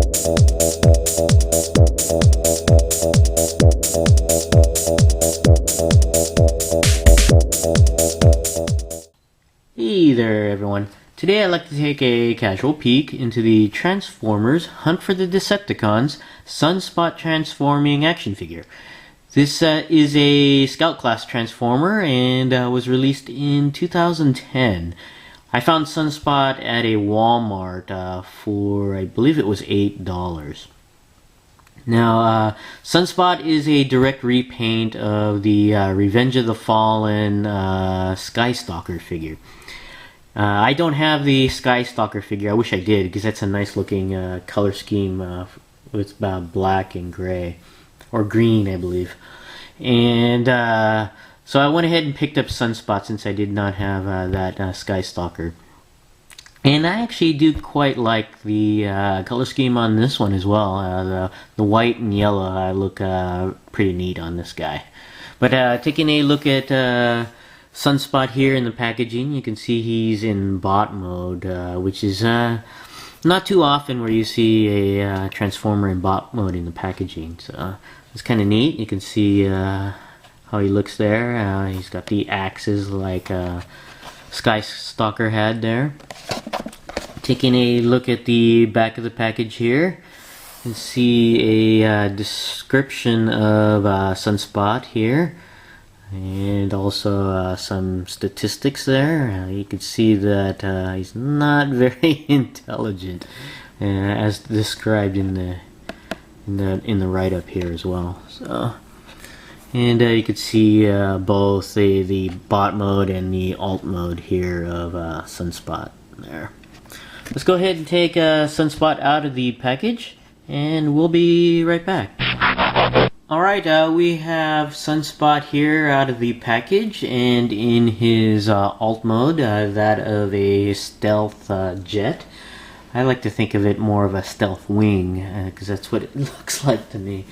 Hey there everyone. Today I'd like to take a casual peek into the Transformers Hunt for the Decepticons Sunspot transforming action figure. This is a Scout class Transformer and was released in 2010. I found Sunspot at a Walmart for, I believe it was $8. Now, Sunspot is a direct repaint of the Revenge of the Fallen Skystalker figure. I don't have the Skystalker figure. I wish I did, because that's a nice looking color scheme with black and gray, or green I believe. And so I went ahead and picked up Sunspot since I did not have that Skystalker. And I actually do quite like the color scheme on this one as well. The white and yellow look pretty neat on this guy. But taking a look at Sunspot here in the packaging, you can see he's in bot mode, which is not too often where you see a Transformer in bot mode in the packaging. So it's kind of neat. You can see how he looks there. He's got the axes like Skystalker had there. Taking a look at the back of the package here, you can see a description of Sunspot here, and also some statistics there. You can see that he's not very intelligent, as described in the write-up here as well. So, and you can see both the bot mode and the alt mode here of Sunspot there. Let's go ahead and take Sunspot out of the package, and we'll be right back. Alright, we have Sunspot here out of the package, and in his alt mode, that of a stealth jet. I like to think of it more of a stealth wing, because that's what it looks like to me.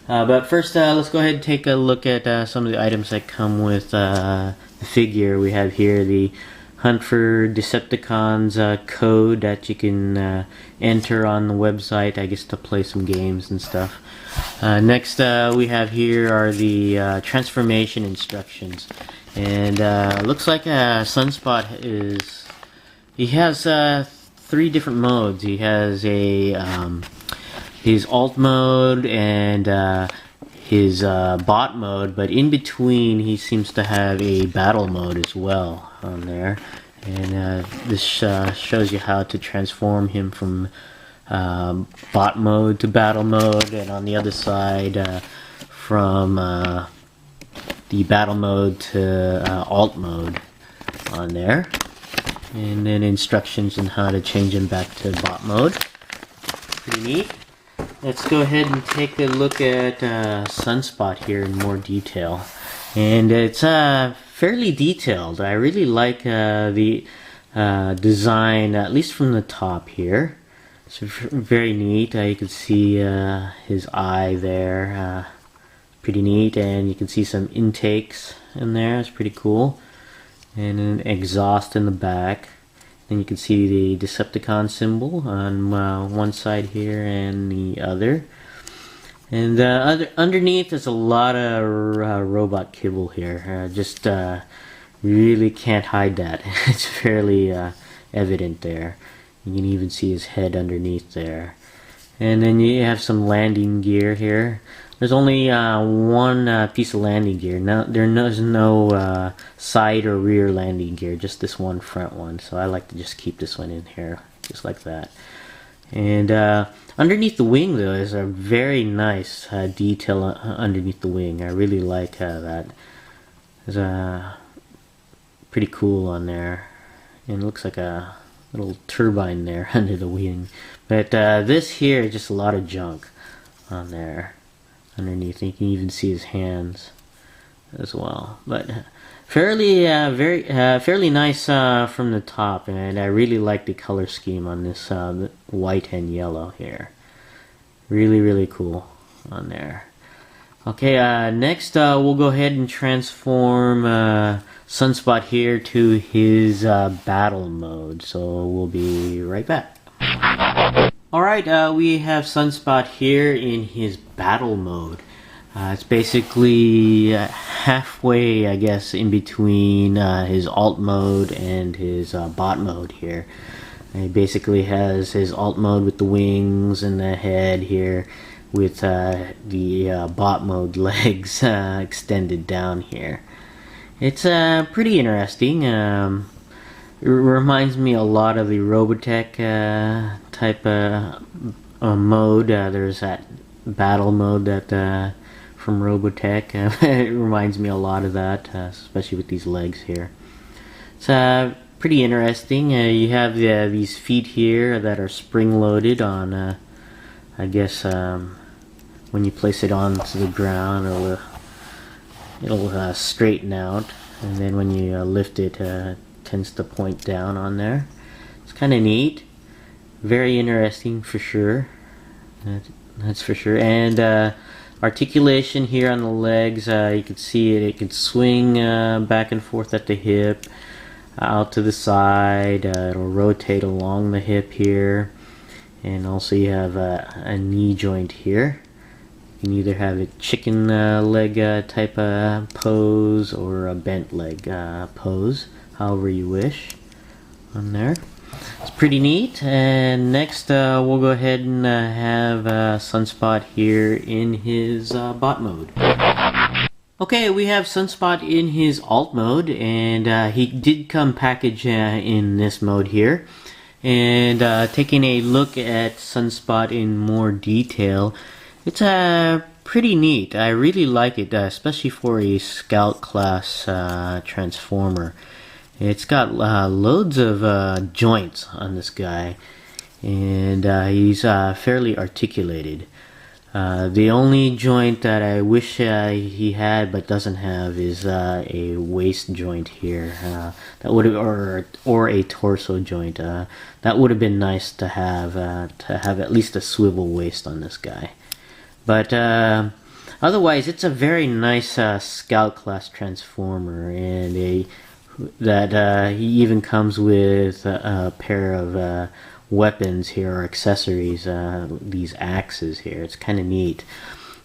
But first, let's go ahead and take a look at some of the items that come with the figure. We have here the Hunt for Decepticons code that you can enter on the website, I guess, to play some games and stuff. Next we have here are the transformation instructions, and looks like Sunspot he has 3 different modes. He has a his alt mode and his bot mode, but in between he seems to have a battle mode as well on there, and this shows you how to transform him from bot mode to battle mode, and on the other side from the battle mode to alt mode on there, and then instructions on how to change him back to bot mode. Pretty neat. Let's go ahead and take a look at Sunspot here in more detail, and it's fairly detailed. I really like the design, at least from the top here. It's very neat. You can see his eye there, pretty neat, and you can see some intakes in there. It's pretty cool, and an exhaust in the back. Then you can see the Decepticon symbol on one side here and the other. And underneath there's a lot of robot kibble here. Just really can't hide that. It's fairly evident there. You can even see his head underneath there. And then you have some landing gear here. There's only one piece of landing gear. Now there's no side or rear landing gear, just this one front one. So I like to just keep this one in here, just like that. And underneath the wing, though, is a very nice detail underneath the wing. I really like that. There's pretty cool on there, and it looks like a little turbine there under the wing. But this here is just a lot of junk on there underneath. You can even see his hands as well. But fairly nice from the top, and I really like the color scheme on this white and yellow here. Really cool on there. Okay, next we'll go ahead and transform Sunspot here to his battle mode. So we'll be right back. Alright, we have Sunspot here in his battle mode. It's basically halfway, I guess, in between his alt mode and his bot mode here. And he basically has his alt mode with the wings and the head here, with the bot mode legs extended down here. It's pretty interesting. It reminds me a lot of the Robotech type of mode. There's that battle mode that from Robotech. It reminds me a lot of that, especially with these legs here. It's pretty interesting. You have these feet here that are spring-loaded on, I guess, when you place it onto the ground, it'll straighten out, and then when you lift it, tends to point down on there. It's kind of neat, very interesting for sure. That's for sure. And articulation here on the legs, you can see it can swing back and forth at the hip, out to the side. It'll rotate along the hip here, and also you have a knee joint here. You can either have a chicken leg type of pose or a bent leg pose, however you wish on there. It's pretty neat. And next we'll go ahead and have Sunspot here in his bot mode. Okay, we have Sunspot in his alt mode, and he did come packaged in this mode here. And taking a look at Sunspot in more detail, it's pretty neat. I really like it, especially for a Scout class Transformer. It's got loads of joints on this guy, and he's fairly articulated. The only joint that I wish he had but doesn't have is a waist joint here. That would have, or a torso joint. That would have been nice to have at least a swivel waist on this guy. But otherwise, it's a very nice Scout class Transformer, and he even comes with a pair of weapons here, or accessories, these axes here. It's kind of neat.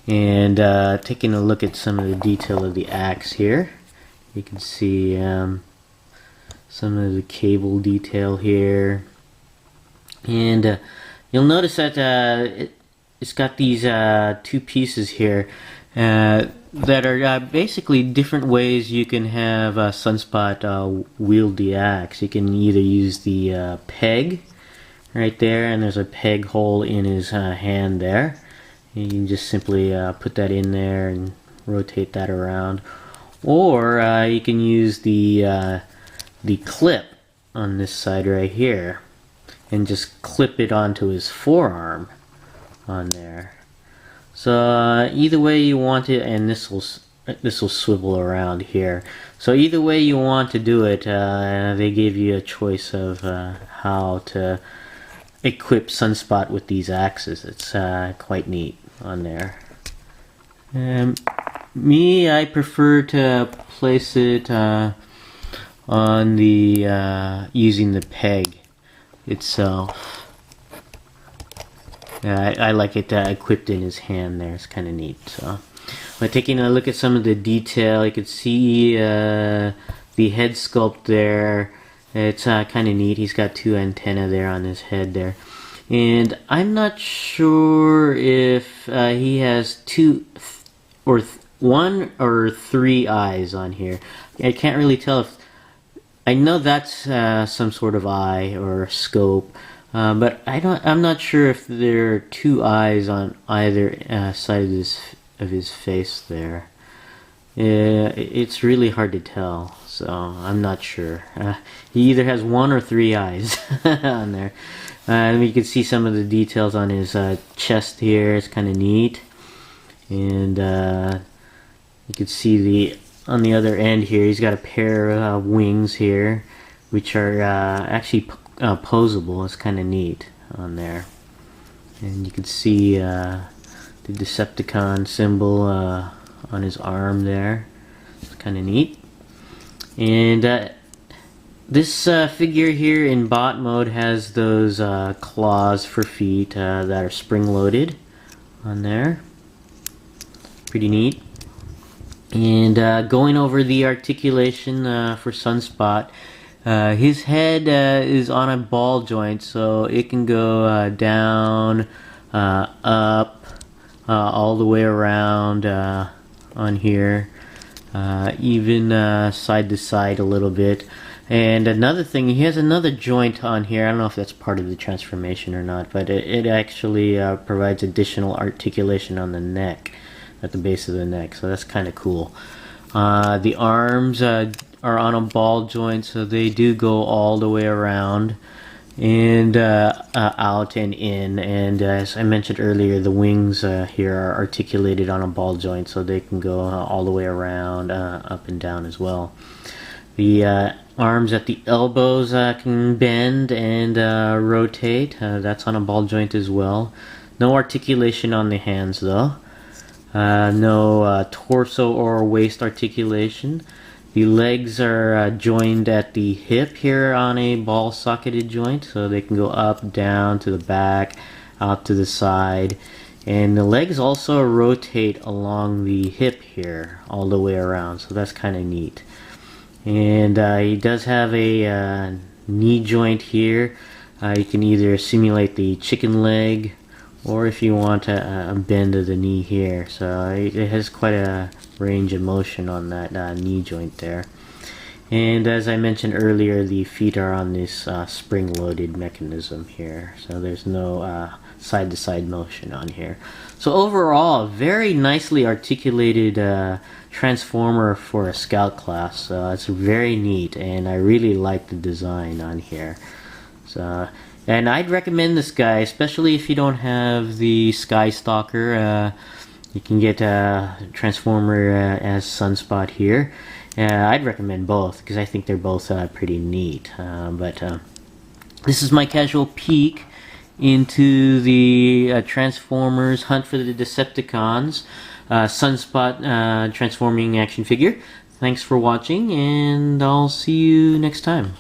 And taking a look at some of the detail of the axe here, you can see some of the cable detail here, and you'll notice that it's got these two pieces here that are basically different ways you can have Sunspot wield the axe. You can either use the peg right there, and there's a peg hole in his hand there. You can just simply put that in there and rotate that around, or you can use the clip on this side right here and just clip it onto his forearm on there. So either way you want it, and this will swivel around here. So either way you want to do it, they gave you a choice of how to equip Sunspot with these axes. It's quite neat on there. Me, I prefer to place it on the using the peg itself. I like it equipped in his hand there. It's kind of neat. So, but taking a look at some of the detail, you can see the head sculpt there. It's kind of neat. He's got two antennae there on his head there. And I'm not sure if he has one or three eyes on here. I can't really tell if... I know that's some sort of eye or scope. But I'm not sure if there are two eyes on either side of his face there. It's really hard to tell, so I'm not sure. He either has one or three eyes on there. And you can see some of the details on his chest here. It's kind of neat, and you can see on the other end here, he's got a pair of wings here, which are actually posable. It's kind of neat on there, and you can see the Decepticon symbol on his arm there. It's kind of neat. And This figure here in bot mode has those claws for feet that are spring-loaded on there. Pretty neat. And going over the articulation for Sunspot, his head is on a ball joint, so it can go down, up, all the way around on here, even side to side a little bit. And another thing, he has another joint on here. I don't know if that's part of the transformation or not, but it actually provides additional articulation on the neck, at the base of the neck, so that's kind of cool. The arms are on a ball joint, so they do go all the way around and out and in. And as I mentioned earlier, the wings here are articulated on a ball joint, so they can go all the way around, up and down as well. The arms at the elbows can bend and rotate. That's on a ball joint as well. No articulation on the hands though. No torso or waist articulation. The legs are joined at the hip here on a ball socketed joint, so they can go up, down, to the back, out to the side. And the legs also rotate along the hip here all the way around, so that's kind of neat. And he does have a knee joint here. You can either simulate the chicken leg, or if you want a bend of the knee here. So it has quite a range of motion on that knee joint there. And as I mentioned earlier, the feet are on this spring-loaded mechanism here, so there's no side-to-side motion on here. So overall, very nicely articulated transformer for a scout class. It's very neat, and I really like the design on here. So, and I'd recommend this guy, especially if you don't have the Sky Stalker. You can get a transformer as Sunspot here. I'd recommend both because I think they're both pretty neat. This is my casual peek into the Transformers Hunt for the Decepticons Sunspot transforming action figure. Thanks for watching, and I'll see you next time.